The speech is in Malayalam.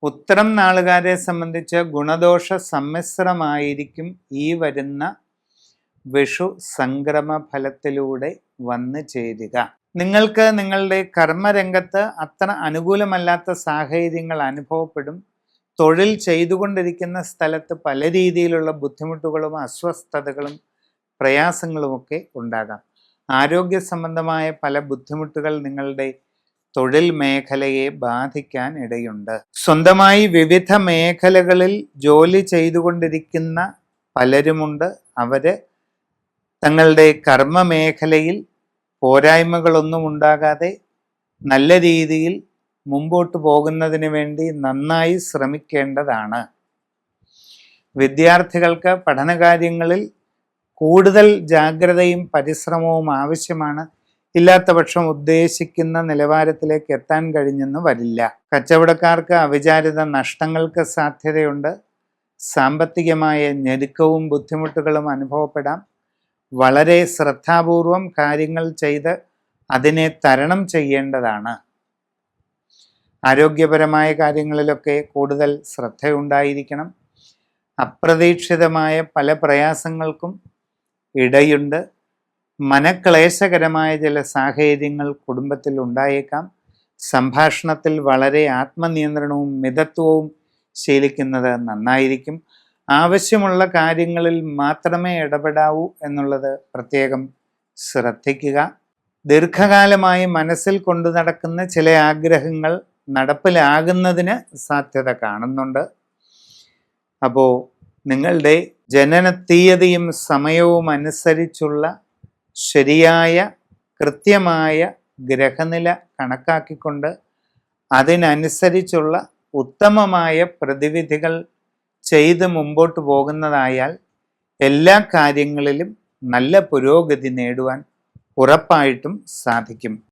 ഉത്തരം നാളുകാരെ സംബന്ധിച്ച് ഗുണദോഷ സമ്മിശ്രമായിരിക്കും ഈ വരുന്ന വിഷു സംക്രമ ഫലത്തിലൂടെ വന്നു ചേരുക. നിങ്ങൾക്ക് നിങ്ങളുടെ കർമ്മരംഗത്ത് അത്ര അനുകൂലമല്ലാത്ത സാഹചര്യങ്ങൾ അനുഭവപ്പെടും. തൊഴിൽ ചെയ്തുകൊണ്ടിരിക്കുന്ന സ്ഥലത്ത് പല രീതിയിലുള്ള ബുദ്ധിമുട്ടുകളും അസ്വസ്ഥതകളും പ്രയാസങ്ങളുമൊക്കെ ഉണ്ടാകാം. ആരോഗ്യ സംബന്ധമായ പല ബുദ്ധിമുട്ടുകൾ നിങ്ങളുടെ തൊഴിൽ മേഖലയെ ബാധിക്കാൻ ഇടയുണ്ട്. സ്വന്തമായി വിവിധ മേഖലകളിൽ ജോലി ചെയ്തുകൊണ്ടിരിക്കുന്ന പലരുമുണ്ട്. അവര് തങ്ങളുടെ കർമ്മ മേഖലയിൽ പോരായ്മകളൊന്നും ഉണ്ടാകാതെ നല്ല രീതിയിൽ മുമ്പോട്ട് പോകുന്നതിന് വേണ്ടി നന്നായി ശ്രമിക്കേണ്ടതാണ്. വിദ്യാർത്ഥികൾക്ക് പഠനകാര്യങ്ങളിൽ കൂടുതൽ ജാഗ്രതയും പരിശ്രമവും ആവശ്യമാണ്. ഇല്ലാത്ത പക്ഷം ഉദ്ദേശിക്കുന്ന നിലവാരത്തിലേക്ക് എത്താൻ കഴിഞ്ഞെന്ന് വരില്ല. കച്ചവടക്കാർക്ക് അവിചാരിത നഷ്ടങ്ങൾക്ക് സാധ്യതയുണ്ട്. സാമ്പത്തികമായ ഞെരുക്കവും ബുദ്ധിമുട്ടുകളും അനുഭവപ്പെടാം. വളരെ ശ്രദ്ധാപൂർവം കാര്യങ്ങൾ ചെയ്ത് അതിനെ തരണം ചെയ്യേണ്ടതാണ്. ആരോഗ്യപരമായ കാര്യങ്ങളിലൊക്കെ കൂടുതൽ ശ്രദ്ധയുണ്ടായിരിക്കണം. അപ്രതീക്ഷിതമായ പല പ്രയാസങ്ങൾക്കും ഇടയുണ്ട്. മനക്ലേശകരമായ ചില സാഹചര്യങ്ങൾ കുടുംബത്തിൽ ഉണ്ടായേക്കാം. സംഭാഷണത്തിൽ വളരെ ആത്മനിയന്ത്രണവും മിതത്വവും ശീലിക്കുന്നത് നന്നായിരിക്കും. ആവശ്യമുള്ള കാര്യങ്ങളിൽ മാത്രമേ ഇടപെടാവൂ എന്നുള്ളത് പ്രത്യേകം ശ്രദ്ധിക്കുക. ദീർഘകാലമായി മനസ്സിൽ കൊണ്ടു നടക്കുന്ന ചില ആഗ്രഹങ്ങൾ നടപ്പിലാകുന്നതിന് സാധ്യത കാണുന്നുണ്ട്. അപ്പോൾ നിങ്ങളുടെ ജനന തീയതിയും സമയവും അനുസരിച്ചുള്ള ശരിയായ കൃത്യമായ ഗ്രഹനില കണക്കാക്കിക്കൊണ്ട് അതിനനുസരിച്ചുള്ള ഉത്തമമായ പ്രതിവിധികൾ ചെയ്ത് മുമ്പോട്ട് പോകുന്നതായാൽ എല്ലാ കാര്യങ്ങളിലും നല്ല പുരോഗതി നേടുവാൻ ഉറപ്പായിട്ടും സാധിക്കും.